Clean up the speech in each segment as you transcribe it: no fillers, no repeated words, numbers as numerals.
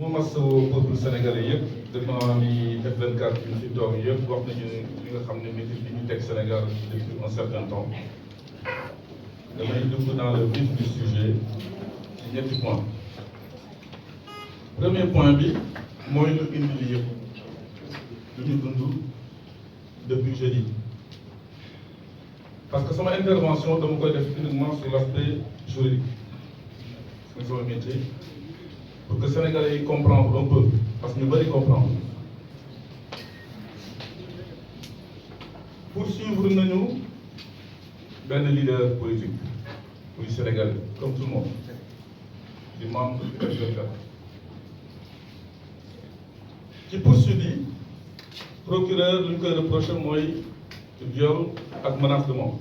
mu masawu peuple sénégalais yëpp devant li F24 bi fi toog yëpp wax nañu li nga xam ne métier bi ñu teg Sénégal depuis un certain temps damay dugg dans le vif du sujet ci ñetti points. Premier point bi mooy lu indi li yëpp lu ñu dund depuis jeudi parce que sama intervention dama koy def uniquement sur l'aspect juridique c'est sama métier. Pour que les Sénégalais comprennent un peu, parce que nous devons comprendre. Poursuivre nous, ben leader politique, pour les Sénégalais, comme tout le monde, des membres du F24. Qui poursuit, procureur, lui que reproche moi, viol et menace de mort.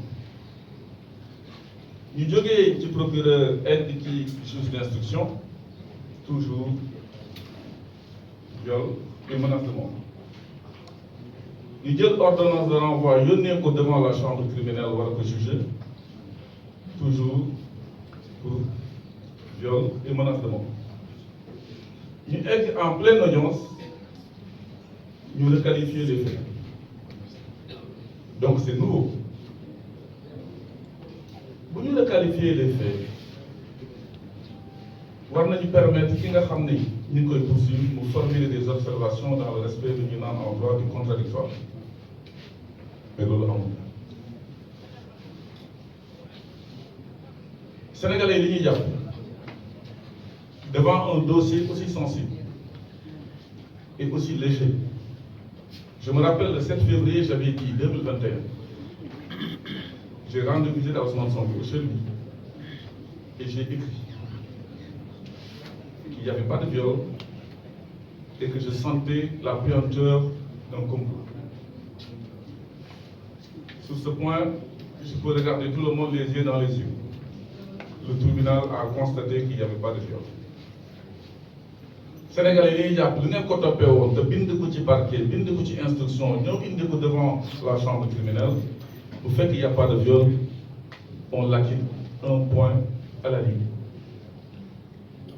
Nous avons dit procureur aide qui juge d'instruction. Toujours viol et menace de mort. Nous avons ordonnance de renvoi devant la chambre criminelle ou à juger. Toujours pour viol et menace de mort. Nous sommes en pleine audience, nous requalifions les faits. Donc c'est nouveau. Pour nous requalifier les faits, war nañu permettre ki nga xam ne ñu ngi koy poursuivre mu formuler des observations dans le respect de ñu naan en droit du contradictoire mais loolu amul. Sénégalais yi li ñuy jàpp devant un dossier aussi sensible et aussi léger. Je me rappelle le 7 février j'avais dit 2021 j'ai rendu visite à Ousmane Sonko chez lui et j'ai écrit qu'il n'y avait pas de viol et que je sentais la puanteur d'un complot. Sur ce point, je peux regarder tout le monde les yeux dans les yeux. Le tribunal a constaté qu'il n'y avait pas de viol. Sénégalais, il y a plus de côté de bind ko ci parquet, bind ko ci instruction, ñoo indi ko devant la chambre criminelle. Pour faire qu'il n'y a pas de viol, on l'acquitte un point à la ligne.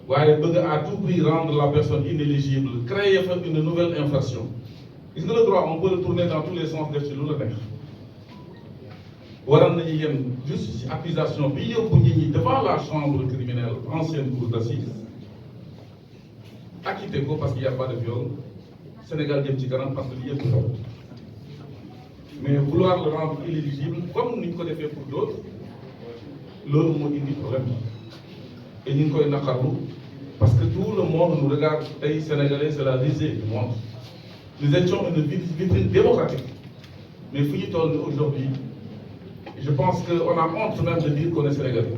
Voyez, à tout prix rendre la personne inéligible, créer une nouvelle infraction. Est-ce que le droit, on peut le tourner dans tous les sens de ce le nez. Voilà, juste accusation, devant la chambre criminelle, ancienne cour d'assises, acquitté parce qu'il n'y a pas de viol, Sénégal est petit garant parce qu'il y a de viol. Mais vouloir le rendre inéligible, comme nous l'avons fait pour d'autres, l'autre mot dit problème. Et nous avons parce que tout le monde nous regarde, pays sénégalais, c'est la risée du monde. Nous étions une vitrine démocratique. Mais Fouilletol aujourd'hui, je pense qu'on a honte même de dire qu'on est sénégalais.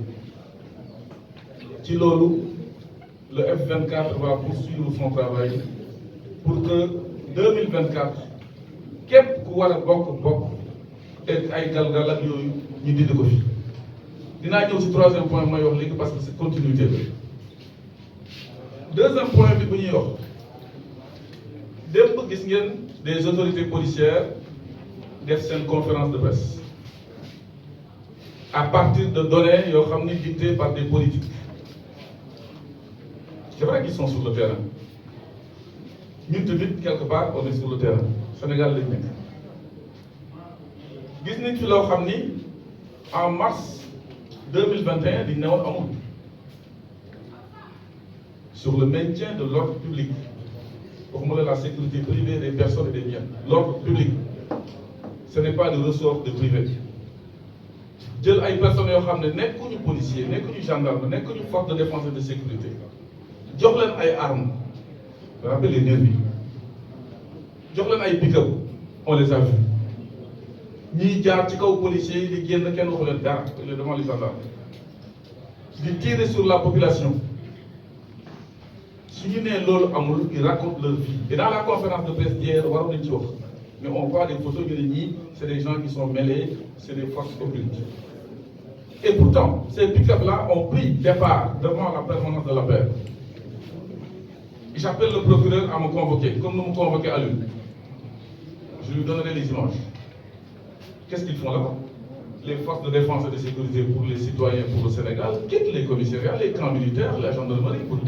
Tilolo, le F24 va poursuivre son travail pour que 2024, képp ku war a bokk te ay galgal ak yooyu ñu dindi ko fi. Dinaa ñëw ci troisième point mooy wax léegi parce que c'est continuité la. Deuxième point bi bu ñuy wax démb gis ngeen des autorités policières def seen conférence de presse à partir de données yoo xam ni dictées par des politiques. C'est vrai qu'ils sont sur le terrain. Ñun tamit quelque part on est sur le terrain. Sénégal lañ nekk. Gis nañ fi loo xam ni en mars 2021 di newoon amul. Sur le maintien de l'ordre public, pour moi la sécurité privée des personnes et des biens. L'ordre public, ce n'est pas le ressort de privé. Jël ay personnes yoo xam ne nekkuñu policier, nekkuñu gendarme, nekkuñu force de défense et de sécurité. Jox leen ay armes, je rappelle les nervis. Jox leen ay pick-up, on les a vus. Ñiy jaar ci kaw policiers yi di génn kenn waxu leen dara, devant les gendarmes. Di tirer sur la population. Si ils racontent leur vie. Et dans la conférence de presse d'hier, mais on voit des photos de Nini, c'est des gens qui sont mêlés, c'est des forces occultes. Et pourtant, ces pick-up-là ont pris départ devant la permanence de la paix. J'appelle le procureur à me convoquer, comme nous me convoquons à lui. Je lui donnerai les images. Qu'est-ce qu'ils font là-bas? les forces de défense et de sécurité pour les citoyens, pour le Sénégal, quittent les commissariats, les camps militaires, la gendarmerie pour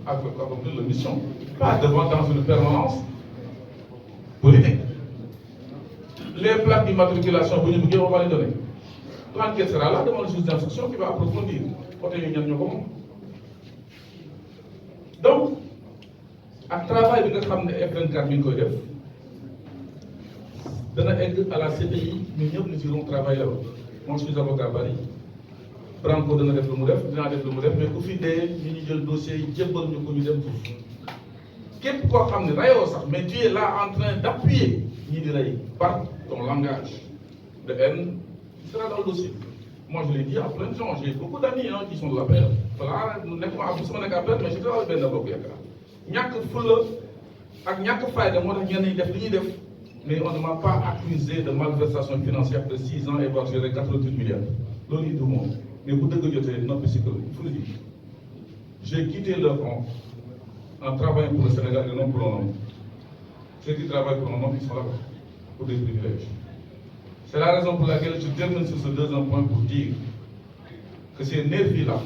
accomplir leur mission. Pas dans une permanence politique. Les plaques d'immatriculation, on va les donner. L'enquête sera là devant le juge d'instruction qui va approfondir. Donc, à travers le F24 à la CPI, nous irons travailler là-bas. Moi, je suis avocat à Paris. Branco dana def lu mu def dinaa def lu mu def mais ku fi dee ñu jël dossier yi jébbal ñu ko ñu dem foofu képp koo xam ne rayoo sax mais tu es là en train d'appuyer ñii di rey par ton langage de haine qui sera dans le dossier. Moi je l'ai dit à plein de gens, j'ai beaucoup d'amis qui sont de la paix. Voilà, nekkuma ab sama nekk appel mais je travaille benn bokk yaakaar ñàkk fulla ak ñàkk fayda moo tax ñenn ñi def li ñuy def mais on ne m'a pas accusé de malversation financière de 6 ans et avoir géré 88 milliards. Loolu yi du moom. Mais vous devez dire, non, il faut le dire. J'ai quitté leur rang en travaillant pour le Sénégal et non pour un homme. Ceux qui travaillent pour un homme, ils sont là pour des privilèges. C'est la raison pour laquelle je termine sur ce deuxième point pour dire que ces nervis-là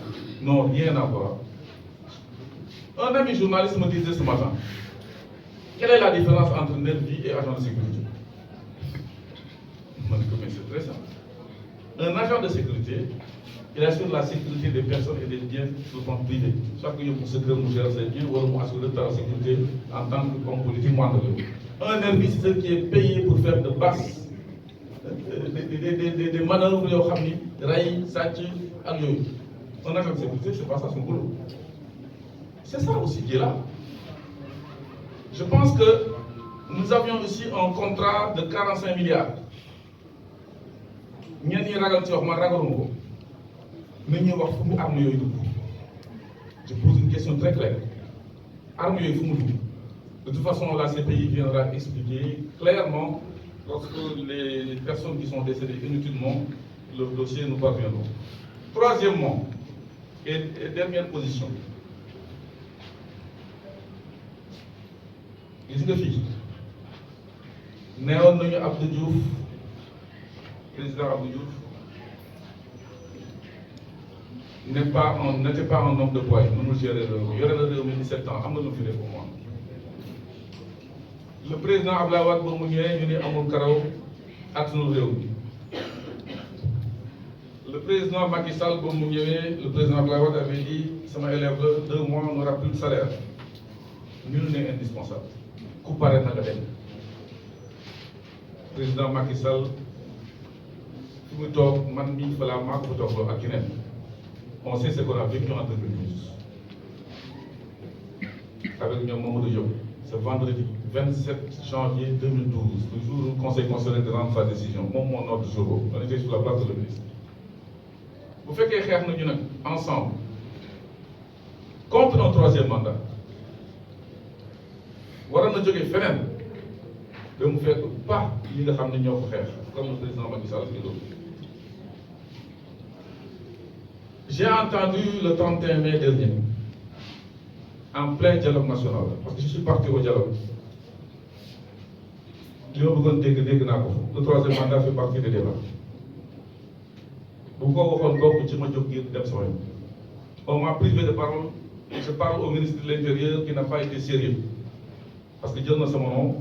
n'ont rien à voir. Un ami journaliste me disait ce matin, quelle est la différence entre nervi et agent de sécurité? Je me dis que c'est très simple. Un agent de sécurité, il assure la sécurité des personnes et des biens sur le plan privé. Chaque fois que secret nous gère ses biens, ou alors assure la sécurité en tant qu'homme politique moindre. Un nervi, c'est celui qui est payé pour faire de basses, des manœuvres, raï, sati, aïe. Un agent de sécurité, c'est pas ça son boulot. C'est ça aussi qui est là. Je pense que nous avions ici un contrat de 45 milliards. Je pose une question très claire. De toute façon, la CPI viendra expliquer clairement lorsque les personnes qui sont décédées inutilement, le dossier nous parviendront. Troisièmement, et dernière position. Gis nga fii neewoon nañu Abdou Diouf président Abdou Diouf n'était pas un homme de poids mënul gérer réew yore na réew mi 17 ans am na lu fi def au moins. Le président Abdoulaye Wade ba mu ñëwee ñu ne amul karaw attanul réew mi. Le président Macky Sall ba mu ñëwee le président Abdoulaye Wade avait dit sama élève la 2 mois on n'aura plus de salaire. Nul n'est indispensable. Ku pare na nga dem. Président Macky Sall fi mu toog man mii fa laa maa ko fa toogloo ak keneen. On sait ce qu'on a vécu en 2012 avec ñoom Mamadou Diop. Ce vendredi 27 janvier 2012, le jour où le Conseil constitutionnel rend sa décision, mon ordre de jour, on était sur la place de le ministre. Vous faites que nous ensemble contre un troisième mandat. War na jógee feneen ba mu fekk pas li nga xam ne ñoo ko xeex comme le président Macky Sall et d'autres. J'ai entendu le 31 mai dernier en plein dialogue national parce que je suis parti au dialogue. li ma bëggoon dégg naa ko le troisième mandat fait partie des débats. bu ko waxoon bokk ci ma jóg ngir dem sama yoon. On m'a privé de parole. Je parle au ministre de l'Intérieur qui n'a pas été sérieux. Parce que Dieu n'a son nom,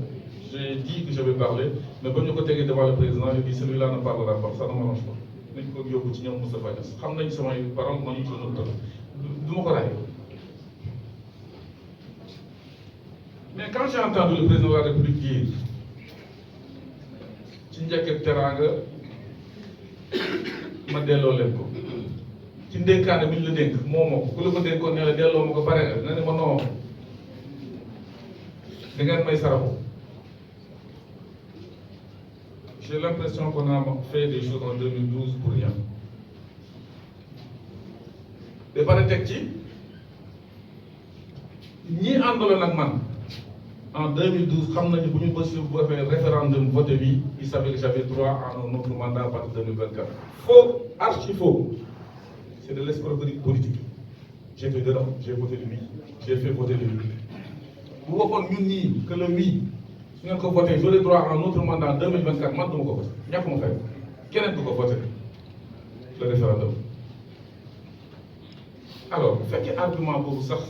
j'ai dit que je vais parler, mais quand je suis devant le président, je dis celui-là ne parlera pas, ça ne m'arrange pas. Je ne peux pas dire que Moustapha Niasse. Je sais que mes paroles, je ne peux pas dire. Mais quand j'ai entendu le président de la République dire Tindjake Teranga, je me dis ci ndénkaane bi ñu la dénk moomoo ku la ko dénkoon ne la delloo ma ko pare nga ne ma non da ngeen may saraxu. J'ai l'impression qu'on a fait des choses en 2012 pour rien. ba pare teg ci ñi àndaloon ak man en 2012 xam nañu bu ñu defee référendum voté bi il savait que j'avais droit à un autre mandat à partir de 2024. Faux, archi faux. C'est de l'escroquerie politique. J'ai fait dedans, j'ai voté le oui, j'ai fait voter le oui. Vous voyez que le oui, si vous votez, j'aurai droit à un autre mandat en 2024, moi je ne vais pas voter. Qui ne peut pas voter? le référendum. Alors bu fekkee argument boobu sax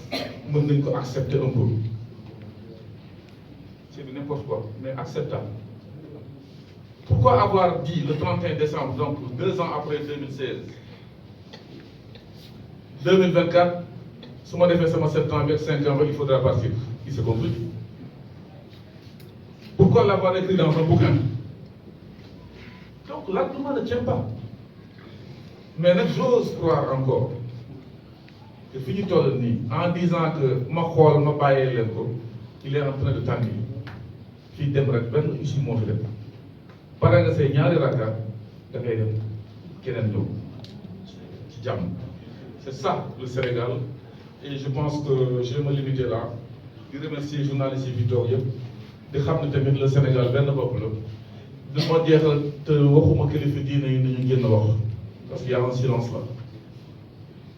mën nañ ko accepter un peu c'est n'importe quoi mais acceptable. Pourquoi avoir dit le 31 décembre, donc 2 ans après 2016, 2024, si on a fait ça 7 ans avec 5 ans, il faudra partir. Il s'est compris. Pourquoi l'avoir écrit dans un bouquin? Donc l'argument ne tient pas. Mais j'ose croire encore que fini en disant que ma xol ma bayé len ko, il est en train de tanguer. Fi dem rek ben ici mo fi dem. Para nga say ñaari rakka da ngay dem keneen ñëw ci jàmm. C'est ça le Sénégal et je pense que je vais me limiter là di remercier les journalistes yi fi toog yëpp di xam ne tamit le Sénégal benn bopp la du ma jeexal te waxuma kilifa diine yi nañu génn wax parce qu'il y a un silence là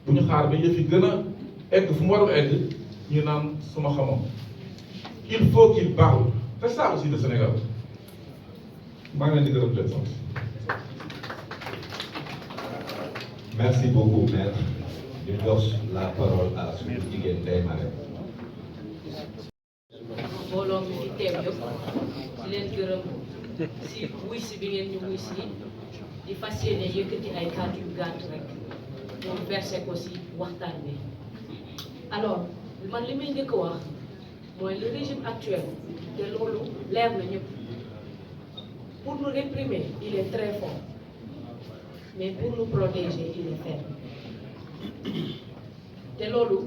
bu ñu xaar ba yëf yi gën a egg fu mu waroon egg ñu naan suma xamoon il faut qu'il parle. C'est ça aussi le Sénégal. Merci beaucoup, maître. Je donne la parole à suñu jigéen Ndeye Marème. mbooloo mi fi teew yëpp di leen gërëm si wuy si bi ngeen ñu wuy si di fas yéene yëkkati ay kàddu yu gàtt rek moom versé ko si waxtaan bi. Alors man li may njëkk a wax mooy le régime actuel te loolu leer na ñëpp. Pour nous réprimer, il est très fort. Mais pour nous protéger, il est faible. te loolu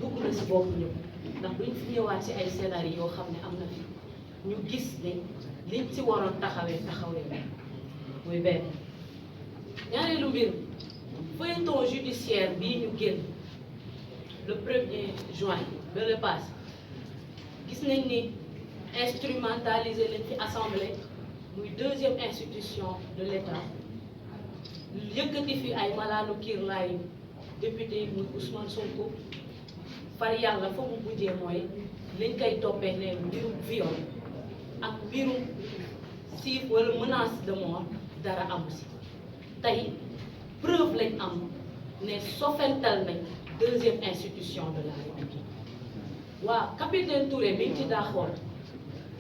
dugg na si bopp ñëpp ndax duñ fi ñëwaat si ay scénario yoo xam ne am na fi ñu gis ne liñ si waroon taxawee muy benn. ñaareelu mbir feuilleton judiciaire bii ñu génn le 1er juin ba le passé gis nañ ni instrumentalisé leen ci assemblée. muy deuxième institution de l'État yëkkati fi ay malaanu kiirlaay député muy Ousmane Sonko far yàlla fa mu mujjee mooy liñ koy toppee ne mbirum viol ak mbirum siif wala menace de mort dara amu si tey preuve lañ am ne sofental nañ deuxième institution de la République. waa capitaine Touré mi ngi ci daa xool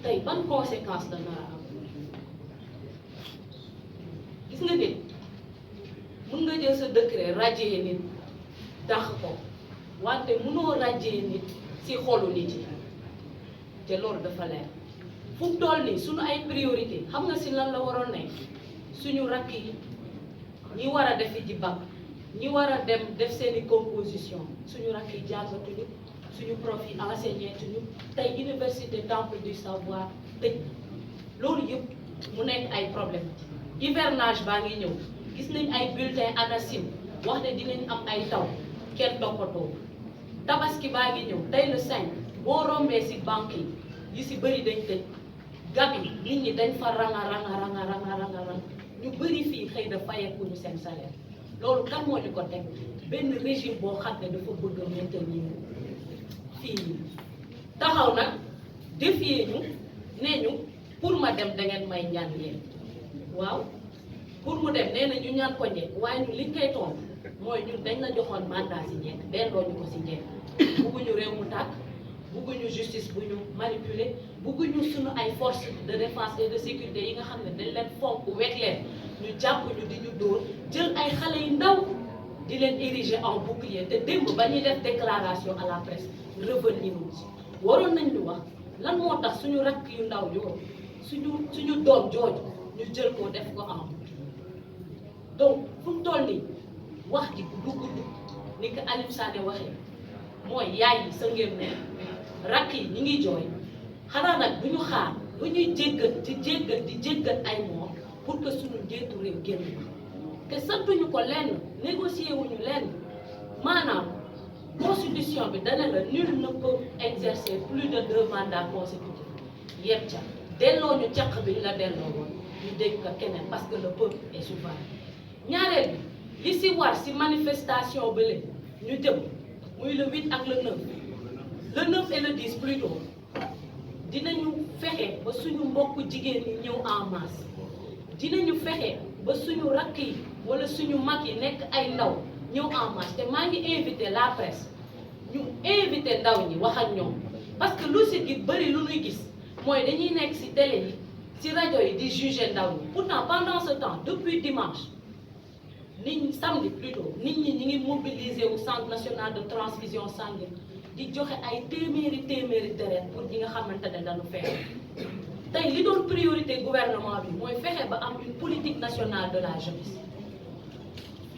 tey ban conséquence la nar a am. gis nga nit mën nga jël sa décret radier nit dàq ko wante mënoo radier nit ci xolu nit yi te loolu dafa leer fu mu toll nii suñu ay priorité xam nga si lan la waroon nekk suñu rakk yi ñi war a defi ji bac ñi war a dem def seeni composition suñu rakk yi jàngatuñu suñu prof yi enseigné tuñu tey université temple du savoir tëj loolu yëpp mu nekk ay problème hivernage baa ngi ñëw gis nañ ay bulletin ANACIM wax ne dinañ am ay taw kenn toppatoo tabaski baa ngi ñëw tey le 5 boo rombee si banque yi si bëri dañ tëj gab yi nit ñi dañ fa ranga ñu bëri fii xëy na fayekuñu seen salaire loolu kan moo ñu ko teg benn régime boo xam ne dafa bëgg a maintenir fii taxaw nag défier ñu nee ñu pour ma dem da ngeen may ñaan yéen waaw pour mu dem nee na ñu ñaan ko njëkk waaye ñu liñ koy tontu mooy ñun dañ la joxoon mandat si njëkk delloo ñu ko si njëkk bugguñu réew mu tàkk bugguñu justice bu ñu manipuler bugguñu suñu ay forces de défense et de sécurité yi nga xam ne dañ leen fonk wekk leen ñu jàpp ñu di ñu dóor jël ay xale yu ndaw di leen ériger en bouclier te démb ba ñuy def déclaration à la presse revenir wu ci waroon nañ ñu wax lan moo tax suñu rakk yu ndaw yooyu suñu doom jooju ñu jël ko def ko am donc fu mu toll nii wax ji du gudd ni ko Aliou Sané waxee mooy yaay yi sa ngeen ne rakk yi ñi ngi jooy xanaa nag bu ñu xaar ba ñuy jéggat ay moom pour que suñu njiitu réew génn te santuñu ko lenn négocier wuñu lenn maanaam constitution bi dana la nul ne peut exercer plus de 2 mandats consécutifs yépp ca delloo ñu caq bi la delloo woon ñu dégg ko keneen parce que le peuple est souverain. ñaareel bi li si war si manifestation ba léegi ñu jëm muy le 8 ak le 9 le 9 et le 10 plutôt dinañu fexe ba suñu mbokk jigéen ñi ñëw en masse dinañu fexe ba suñu rakk yi wala suñu mag yi nekk ay ndaw ñëw en marche te maa ngi invité la presse ñu invité ndaw ñi wax ak ñoom parce que lu si gi bëri lu ñuy gis mooy dañuy nekk si télé yi si rajo yi di juger ndaw ñi pourtant pendant ce temps depuis dimanche samedi plutôt nit ñi ñi ngi mobiliser au centre national de transfusion sanguine di joxe ay téeméeri deret pour ñi nga xamante ne dañu feebar tey li doon priorité gouvernement bi mooy fexe ba am une politique nationale de la jeunesse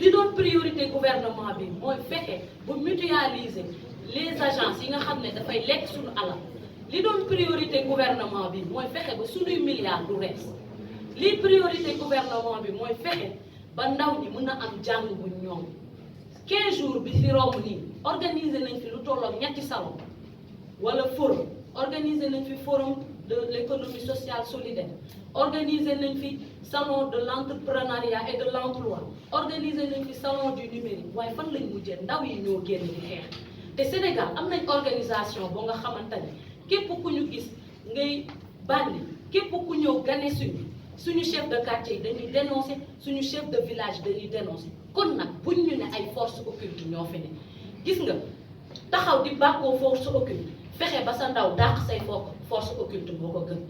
li doon priorité gouvernement bi mooy fexe ba mutualiser les agences yi nga xam ne dafay lekk suñu alal li doon priorité gouvernement bi mooy fexe ba suñuy milliards du rees li priorité gouvernement bi mooy fexe ba ndaw ñi mën a am jàng bu ñoom 15 jours bi fi romb nii organiser nañ fi lu tollook ñetti salon wala forum organiser nañ fi forum de l'économie sociale solidaire organiser nañ fi salon de l'entrepreneuriat et de l'emploi organiser nañ fi salon du numérique waaye fan lañ mujjee ndaw yi ñoo génn di xeex te Sénégal am nañ organisation boo nga xamante ne képp ku ñu gis ngay bandi képp ku ñëw gane suñu chef de quartier yi dañuy dénoncer suñu chef de village dañuy dénoncer kon nag buñ ñu ne ay force occulte ñoo fi ne gis nga taxaw di bàkkoo force occulte fexe ba sa ndaw dàq say force occulte moo ko gën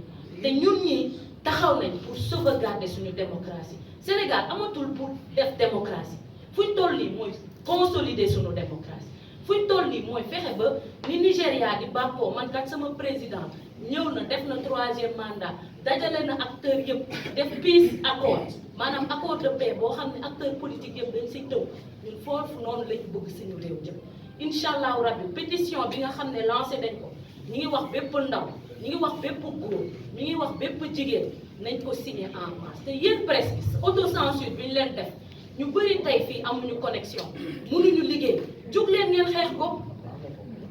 te ñun ñi taxaw nañ pour sauvegarder suñu démocratie Sénégal amatul pour def démocratie fuñ toll nii mooy consolider suñu démocratie fuñ toll nii mooy fexe ba ni Nigéria di bàkkoo man kat sama président ñëw na def na 3e mandat dajale na acteur yëpp def peace accord maanaam accord de paix boo xam ne acteur politique yëpp dañ siy tëw ñun foofu noonu lañ bëgg suñu réew jëm incha allahu rabbi pétition bi nga xam ne lancé dañ ko ñi ngi wax bépp ndaw ñi ngi wax bépp góor ñi ngi wax bépp jigéen nañ ko signé en masse te yéen presse bi autocensure bi ñu leen def ñu bëri tey fii amuñu connexion mënuñu liggéey jóg leen ngeen xeex ko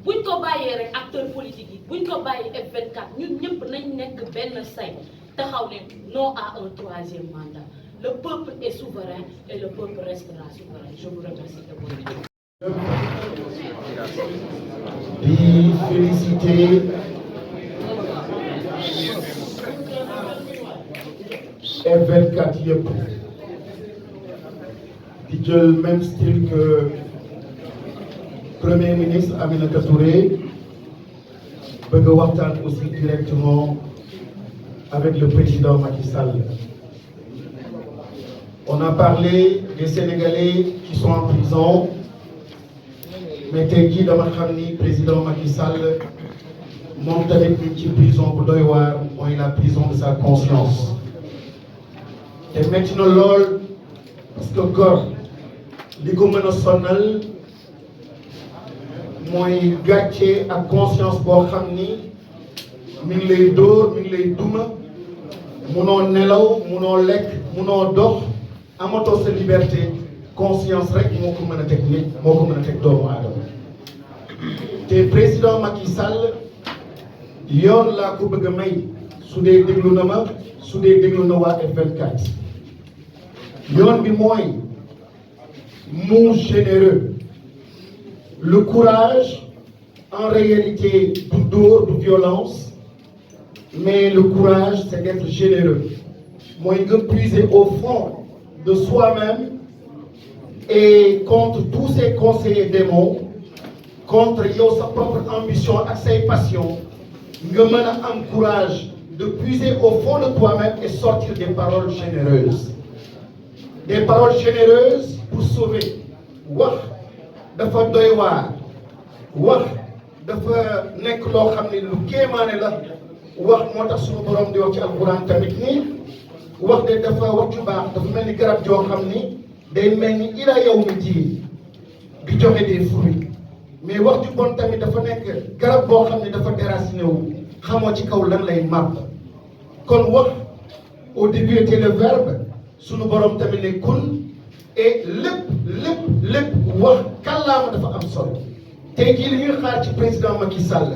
buñ ko bàyyee rek acteur politique yi buñ ko bàyyi F24 ñun ñëpp nañ nekk benn say taxaw ne non à un 3e mandat le peuple est souverain et le peuple restera souverain je vous remercie de votre écoute. di féliciter F24 yëpp di jël même style que Premier ministre Aminata Touré bëgg a waxtaan aussi directement avec le président Macky Sall. On a parlé des Sénégalais qui sont en prison mais tey jii dama xam ni président Macky Sall moom tamit ñu ci prison bu doy waar mooy la prison de sa conscience te metti na lool parce que góor li ko mën a sonal mooy gàcce ak conscience boo xam ni mi ngi lay dóor mi ngi lay duma munoo nelaw munoo lekk munoo dox amatoo sa liberté conscience rek moo ko mën a teg nit moo ko mën a teg doomu aadama te président Macky Sall yoon laa ko bëgg a may su dee déglu na ma su dee déglu na waa F24 yoon bi mooy mu généreux le courage en réalité du dóor du violence mais le courage c'est d'être généreux mooy nga puiser au fond de soi-même et contre tous ces conseillers démons contre yow sa propre ambition ak say passion nga mën a am courage de puiser au fond de toi-même et sortir des paroles généreuses pour sauver wax dafa doy waar wax dafa nekk loo xam ne lu kéemaane la wax moo tax suñu borom di wax ci alxuraan tamit nii wax de dafa wax ju baax dafa mel ni garab joo xam ni day mel ni ila yawmi diin di joxe des fruits mais wax ju bon tamit dafa nekk garab boo xam ne dafa déraciné wu xamoo ci kaw lan lay màbb kon wax au début était le verbe suñu borom tamit ne kun et lépp wax kàllaama dafa am solo tey jii li ñuy xaar ci président Macky Sall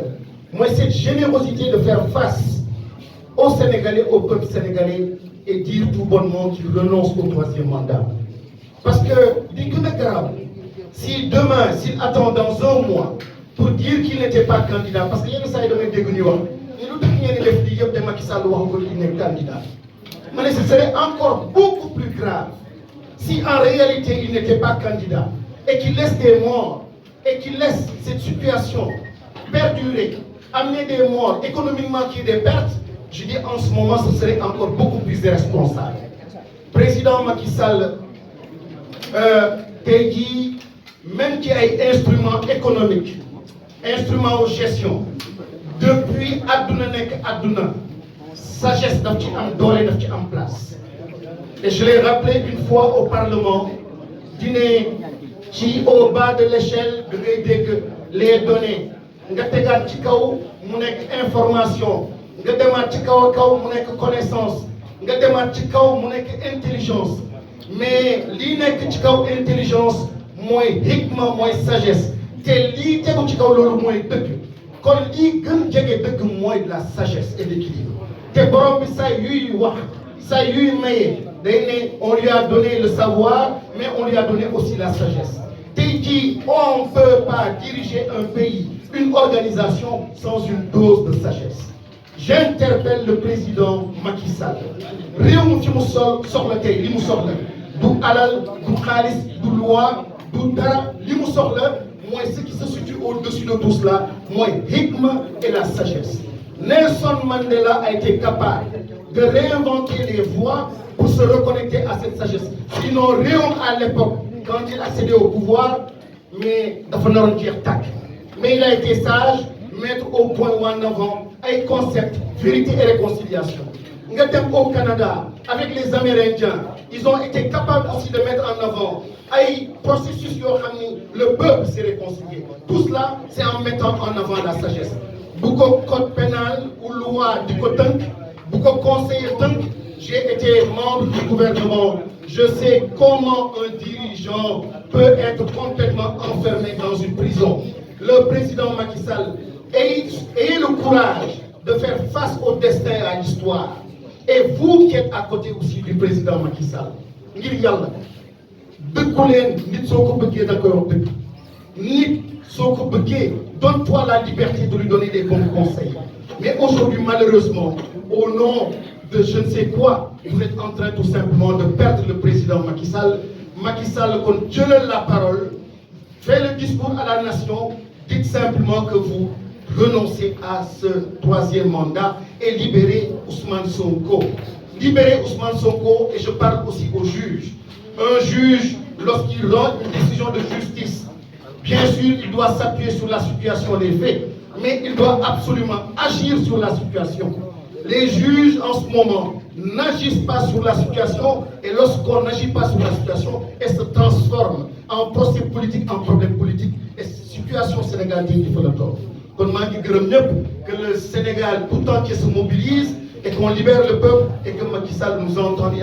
mooy cette générosité de faire face aux Sénégalais au peuple sénégalais et dire tout bonnement qu'il renonce au 3e mandat parce que li gën a grave si demain s'il attend dans un mois pour dire qu'il n'était pas candidat parce que yenn saa yi damay dégg ñuy wax ñu lu tax ngeen def di yëpp de Macky Sall wax ko il n'est candidat Mais ce serait encore beaucoup plus grave si en réalité il n'était pas candidat et qu'il laisse des morts et qu'il laisse cette situation perdurer, amener des morts, économiquement qu'il y ait des pertes. Je dis en ce moment, ce serait encore beaucoup plus irresponsable. Président Macky Sall, tey jii même ci ay instruments économiques, instruments de gestion, depuis àdduna nekk àdduna, sagesse daf ci am doole daf ci am place. Et je l'ai rappelé une fois au Parlement, dîner ci au bas de l'échelle da ngay dégg les données nga tegaat ci kaw mu nekk information, nga demaat ci kaw a kaw mu nekk connaissance, nga demaat ci kaw mu nekk intelligence. Mais lii nekk ci kaw intelligence mooy hikma mooy sagesse te lii tegu ci kaw loolu mooy dëgg. kon lii gën jege dëgg mooy de la sagesse et l'équilibre. te borom bi saa yuy wax saa yuy maye day ne on lui a donné le savoir mais on lui a donné aussi la sagesse. tey jii on ne peut pas diriger un pays, une organisation sans une dose de sagesse. J'interpelle le président Macky Sall. réew mu ci mu soxla tey li mu soxla du alal du xaalis du loi du dara li mu soxla mooy ce qui se situe au-dessus de tout cela mooy hikma et la sagesse. Nelson Mandela a été capable de réinventer les voies pour se reconnecter à cette sagesse. Sinon réewam à l'époque quand il accédait au pouvoir mais dafa naroon jeex tàkk. Mais il a été sage, mettre au point ou en avant ay concept vérité et réconciliation. Nga dem au Canada avec les Amérindiens, ils ont été capables aussi de mettre en avant ay processus yoo xam ni le peuple s'est réconcilié. Tout cela c'est en mettant en avant la sagesse. bu ko code pénal ou loi di ko tënk bu ko conseiller tënk. J'ai été membre du gouvernement. Je sais comment un dirigeant peut être complètement enfermé dans une prison. Le président Macky Sall, ayez le courage de faire face au destin et à l'histoire. Et vous qui êtes à côté aussi du président Macky Sall, ngir yàlla dëkku leen nit soo ko bëggee da koy wax dëgg. Nit soo ko bëggee donne-toi la liberté de lui donner des bons conseils. Mais aujourd'hui malheureusement, au nom de je ne sais quoi, vous êtes en train tout simplement de perdre le président Macky Sall. Macky Sall kon jëlal la parole, fait le discours à la nation, dites simplement que vous renoncez à ce troisième mandat et libérez Ousmane Sonko. Libérez Ousmane Sonko et je parle aussi aux juges. Un juge, lorsqu'il rend une décision de justice, bien sûr, il doit s'appuyer sur la situation des faits, mais il doit absolument agir sur la situation. Les juges en ce moment n'agissent pas sur la situation et lorsqu'on n'agit pas sur la situation, elle se transforme en procès politique, en problème politique. Et situation Sénégal il faut le temps. Kon maa ngi gërëm ñëpp que le Sénégal tout entier se mobilise et qu'on libère le peuple et que Macky Sall nous entende.